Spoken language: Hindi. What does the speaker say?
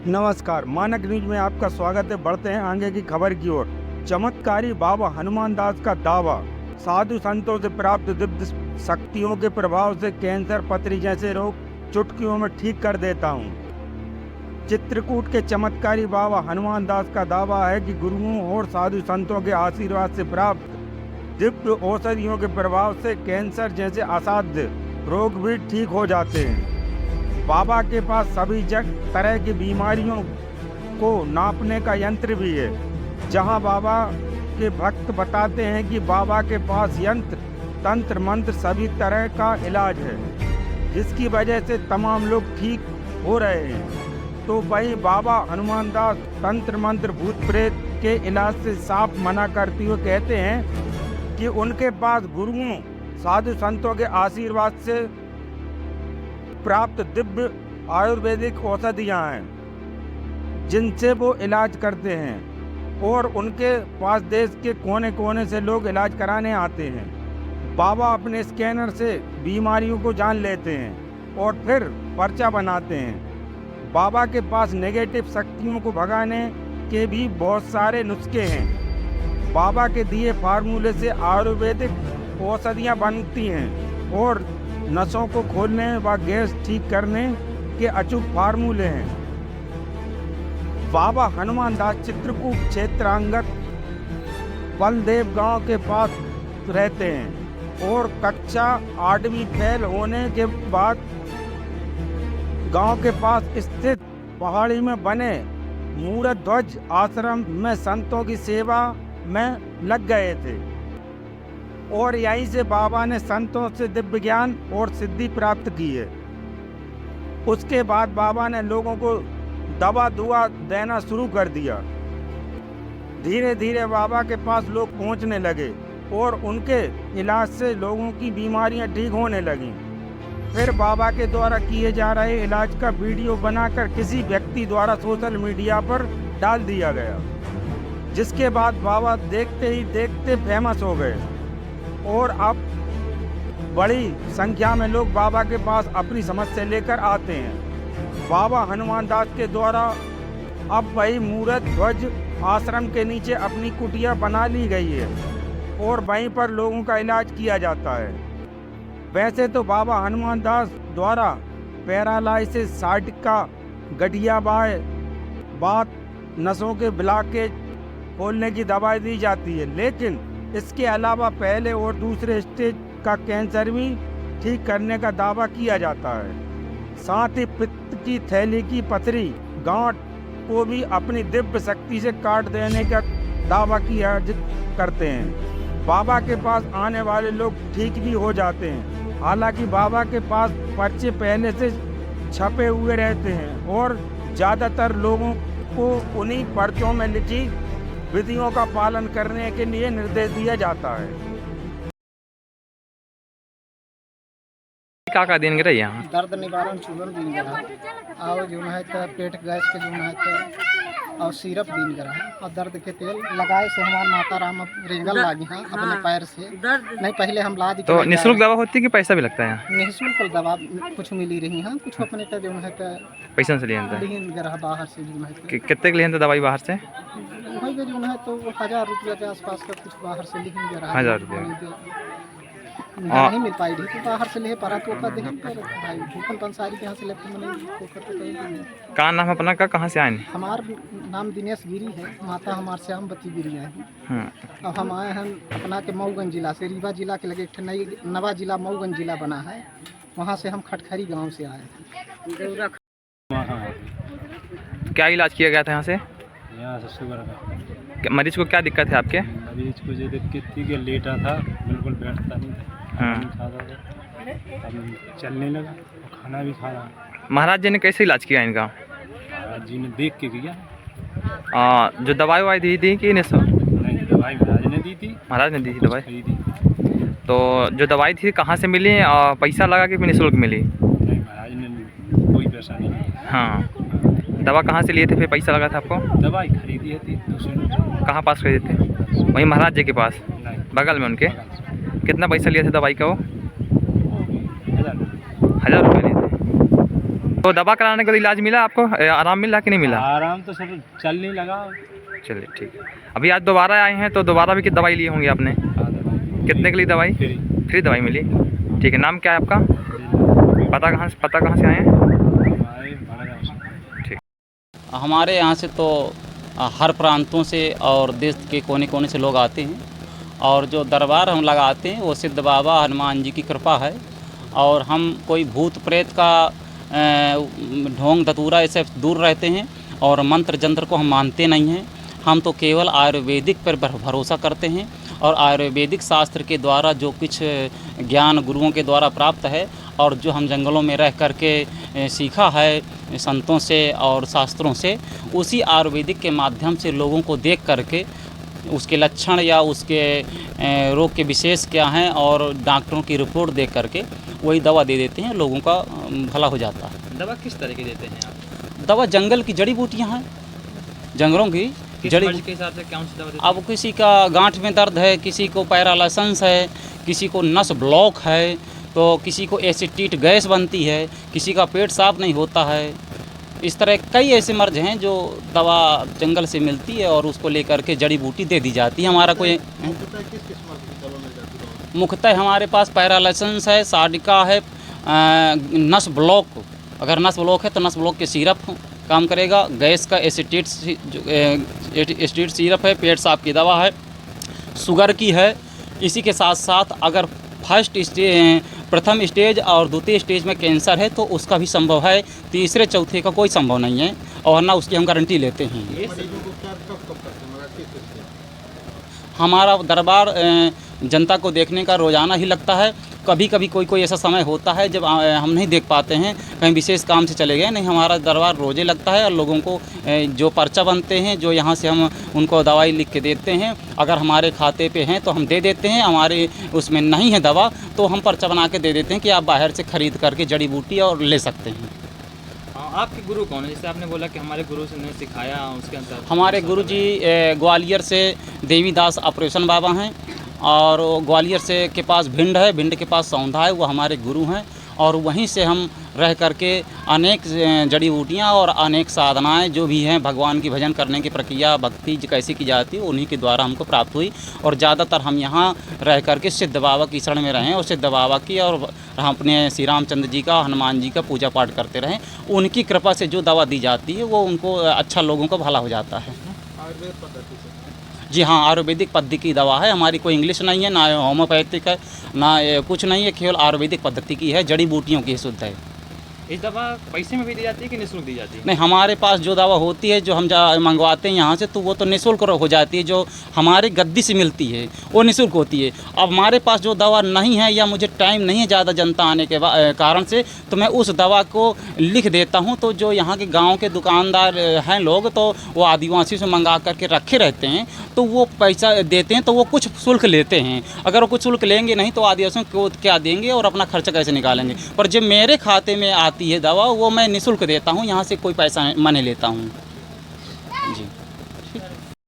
नमस्कार, मानक न्यूज में आपका स्वागत है। बढ़ते हैं आगे की खबर की ओर। चमत्कारी बाबा हनुमान दास का दावा, साधु संतों से प्राप्त दिव्य शक्तियों के प्रभाव से कैंसर, पथरी जैसे रोग चुटकियों में ठीक कर देता हूँ। चित्रकूट के चमत्कारी बाबा हनुमान दास का दावा है कि गुरुओं और साधु संतों के आशीर्वाद से प्राप्त दिव्य औषधियों के प्रभाव से कैंसर जैसे असाध्य रोग भी ठीक हो जाते हैं। बाबा के पास सभी तरह की बीमारियों को नापने का यंत्र भी है। जहां बाबा के भक्त बताते हैं कि बाबा के पास यंत्र, तंत्र, मंत्र सभी तरह का इलाज है, जिसकी वजह से तमाम लोग ठीक हो रहे हैं। तो वही बाबा हनुमान दास तंत्र, मंत्र, भूत प्रेत के इलाज से साफ मना करते हुए कहते हैं कि उनके पास गुरुओं, साधु संतों के आशीर्वाद से प्राप्त दिव्य आयुर्वेदिक औषधियाँ हैं, जिनसे वो इलाज करते हैं और उनके पास देश के कोने कोने से लोग इलाज कराने आते हैं। बाबा अपने स्कैनर से बीमारियों को जान लेते हैं और फिर पर्चा बनाते हैं। बाबा के पास नेगेटिव शक्तियों को भगाने के भी बहुत सारे नुस्खे हैं। बाबा के दिए फार्मूले से आयुर्वेदिक औषधियाँ बनती हैं और नसों को खोलने व गैस ठीक करने के अचूक फार्मूले हैं। बाबा हनुमान दास चित्रकूट क्षेत्रांगत बलदेव गांव के पास रहते हैं और कक्षा 8वीं फेल होने के बाद गांव के पास स्थित पहाड़ी में बने मूर्त ध्वज आश्रम में संतों की सेवा में लग गए थे और यहीं से बाबा ने संतों से दिव्य ज्ञान और सिद्धि प्राप्त की है। उसके बाद बाबा ने लोगों को दवा दुआ देना शुरू कर दिया। धीरे धीरे बाबा के पास लोग पहुंचने लगे और उनके इलाज से लोगों की बीमारियां ठीक होने लगीं। फिर बाबा के द्वारा किए जा रहे इलाज का वीडियो बनाकर किसी व्यक्ति द्वारा सोशल मीडिया पर डाल दिया गया, जिसके बाद बाबा देखते ही देखते फेमस हो गए और अब बड़ी संख्या में लोग बाबा के पास अपनी समस्या लेकर आते हैं। बाबा हनुमान दास के द्वारा अब वही मूर्त ध्वज आश्रम के नीचे अपनी कुटिया बना ली गई है और वहीं पर लोगों का इलाज किया जाता है। वैसे तो बाबा हनुमान दास द्वारा पैरालाइसिस, साइटिका, गठिया बात, नसों के ब्लॉकेज खोलने की दवाई दी जाती है, लेकिन इसके अलावा पहले और दूसरे स्टेज का कैंसर भी ठीक करने का दावा किया जाता है। साथ ही पित्त की थैली की पथरी, गांठ को भी अपनी दिव्य शक्ति से काट देने का दावा किया करते हैं। बाबा के पास आने वाले लोग ठीक भी हो जाते हैं। हालांकि बाबा के पास पर्चे पहले से छपे हुए रहते हैं और ज़्यादातर लोगों को उन्हीं पर्चों में लिखी विधियों का पालन करने के लिए निर्देश दिया जाता है। का दिन गिरा यहाँ दर्द निवारण चूर्ण दिन गिरा और जो है तो पेट गैस के जो है तो और सिरप दिन गिरा और दर्द के तेल लगाए से हमारे माता राम रेंगल लागी हैं अपने पैर से। नहीं पहले हम ला दी तो निःशुल्क दवा होती है कि पैसा भी लगता है यहाँ? निःशुल्क दवा कुछ मिली रही हैं, कुछ अपने का जो है तो पैसा से लिए गिरा बाहर से जो है कितने के लिए दवाई बाहर से? वही जो है तो 1000 रुपया के आसपास का कुछ बाहर से लिखी गिरा 1000 रुपया नहीं मिल पाई रही तो बाहर से ले पड़ा तो कर भाई भूखन पंसारी के यहाँ से लेते मैंने। का नाम अपना का कहाँ से आए? हमार नाम दिनेश गिरी है, माता हमार श्यामवती गिरी है। अब हम आए हैं अपना के मऊगंज जिला से, रीवा जिला के लगे एक नई नवा जिला मऊगंज जिला बना है, वहाँ से हम खटखरी गांव से आए हैं। क्या इलाज किया गया था यहाँ से? यहाँ से शुगर का मरीज को क्या दिक्कत है आपके? मरीज को जो दिक्कत थी कि लेटा था, बिल्कुल बैठता नहीं था, नहीं खाता था, अब चलने लगा और खाना भी खा रहा। महाराज जी ने कैसे इलाज किया इनका? महाराज जी ने देख के किया। जो दवाई ववाई दी थी कि नहीं? नहीं, दवाई महाराज ने दी थी। महाराज ने दी थी दवाई? खरीदी। तो जो दवाई थी कहाँ से मिली और पैसा लगा कि निःशुल्क मिली? नहीं, महाराज ने कोई पैसा नहीं लिया। हाँ, दवा कहाँ से लिए थे फिर पैसा लगा था आपको? दवाई खरीदी थी दूसरे। कहाँ पास खरीदे थे? वहीं महाराज जी के पास नहीं, बगल में उनके? कितना पैसा लिया था दवाई का वो? 1000 1000 रुपये लिए थे। तो दवा कराने के बाद इलाज मिला आपको, आराम मिला कि नहीं मिला? आराम तो सर चलने लगा। चलिए ठीक है। अभी आज दोबारा आए हैं तो दोबारा भी कितनी दवाई ली होंगी आपने? कितने के लिए दवाई? फ्री दवाई मिली। ठीक है। नाम क्या है आपका? पता कहाँ से आए हैं? ठीक। हमारे यहाँ से तो हर प्रांतों से और देश के कोने कोने से लोग आते हैं और जो दरबार हम लगाते हैं वो सिद्ध बाबा हनुमान जी की कृपा है। और हम कोई भूत प्रेत का ढोंग धतूरा ऐसे दूर रहते हैं और मंत्र जंत्र को हम मानते नहीं हैं। हम तो केवल आयुर्वेदिक पर भरोसा करते हैं और आयुर्वेदिक शास्त्र के द्वारा जो कुछ ज्ञान गुरुओं के द्वारा प्राप्त है और जो हम जंगलों में रह कर के सीखा है संतों से और शास्त्रों से, उसी आयुर्वेदिक के माध्यम से लोगों को देख करके उसके लक्षण या उसके रोग के विशेष क्या हैं और डॉक्टरों की रिपोर्ट देख करके वही दवा दे देते हैं, लोगों का भला हो जाता है। दवा किस तरह की देते हैं आप? दवा जंगल की जड़ी बूटियाँ हैं, जंगलों की जड़ी के हिसाब से कौन सी दवा देते अब किसी का गांठ में दर्द है, किसी को पैरालाइसिस है, किसी को नस ब्लॉक है, तो किसी को एसिडिटी गैस बनती है, किसी का पेट साफ नहीं होता है। इस तरह कई ऐसे मर्ज हैं जो दवा जंगल से मिलती है और उसको लेकर के जड़ी बूटी दे दी जाती है। हमारा कोई मुख्यतः हमारे पास पैरालाइसिस है, साडिका है, नस ब्लॉक, अगर नस ब्लॉक है तो नस ब्लॉक के सिरप काम करेगा, गैस का एसिडिटी सिरप है, पेट साफ की दवा है, शुगर की है। इसी के साथ साथ अगर प्रथम स्टेज और द्वितीय स्टेज में कैंसर है तो उसका भी संभव है, तीसरे चौथे का कोई संभव नहीं है और ना उसकी हम गारंटी लेते हैं। हमारा दरबार जनता को देखने का रोज़ाना ही लगता है। कभी कभी कोई ऐसा समय होता है जब हम नहीं देख पाते हैं, कहीं विशेष काम से चले गए, नहीं हमारा दरबार रोज़े लगता है और लोगों को जो पर्चा बनते हैं, जो यहाँ से हम उनको दवाई लिख के देते हैं, अगर हमारे खाते पे हैं तो हम दे देते हैं, हमारे उसमें नहीं है दवा तो हम पर्चा बना के दे देते हैं कि आप बाहर से ख़रीद करके जड़ी बूटी और ले सकते हैं। आपके गुरु कौन है? जैसे आपने बोला कि हमारे गुरु से ने सिखाया, उसके अंदर हमारे गुरु जी ग्वालियर से देवीदास ऑपरेशन बाबा हैं और ग्वालियर से के पास भिंड है, भिंड के पास सौंधा है, वो हमारे गुरु हैं और वहीं से हम रह करके अनेक जड़ी बूटियाँ और अनेक साधनाएं जो भी हैं भगवान की भजन करने की प्रक्रिया भक्ति कैसे की जाती है उन्हीं के द्वारा हमको प्राप्त हुई। और ज़्यादातर हम यहाँ रह करके सिद्ध बाबा की शरण में रहें और सिद्ध बाबा की और हम अपने श्री रामचंद्र जी का, हनुमान जी का पूजा पाठ करते रहें। उनकी कृपा से जो दवा दी जाती है वो उनको अच्छा लोगों का भला हो जाता है। जी हाँ, आयुर्वेदिक पद्धति की दवा है हमारी, कोई इंग्लिश नहीं है, ना होम्योपैथिक है, ना कुछ नहीं है, केवल आयुर्वेदिक पद्धति की है, जड़ी बूटियों की शुद्ध है। इस दवा पैसे में भी दी जाती है कि निःशुल्क दी जाती है? नहीं, हमारे पास जो दवा होती है जो हम मंगवाते हैं यहाँ से तो वो तो निःशुल्क हो जाती है, जो हमारे गद्दी से मिलती है वो निःशुल्क होती है। अब हमारे पास जो दवा नहीं है या मुझे टाइम नहीं है ज़्यादा जनता आने के कारण से, तो मैं उस दवा को लिख देता हूँ, तो जो यहाँ के गाँव के दुकानदार हैं लोग तो वो आदिवासी से मंगा करके रखे रहते हैं, तो वो पैसा देते हैं तो वो कुछ शुल्क लेते हैं। अगर वो कुछ शुल्क लेंगे नहीं तो आदिवासियों को क्या देंगे और अपना खर्चा कैसे निकालेंगे। पर जब मेरे खाते में आती है दवा वो मैं निःशुल्क देता हूँ, यहाँ से कोई पैसा मैं नहीं लेता हूँ।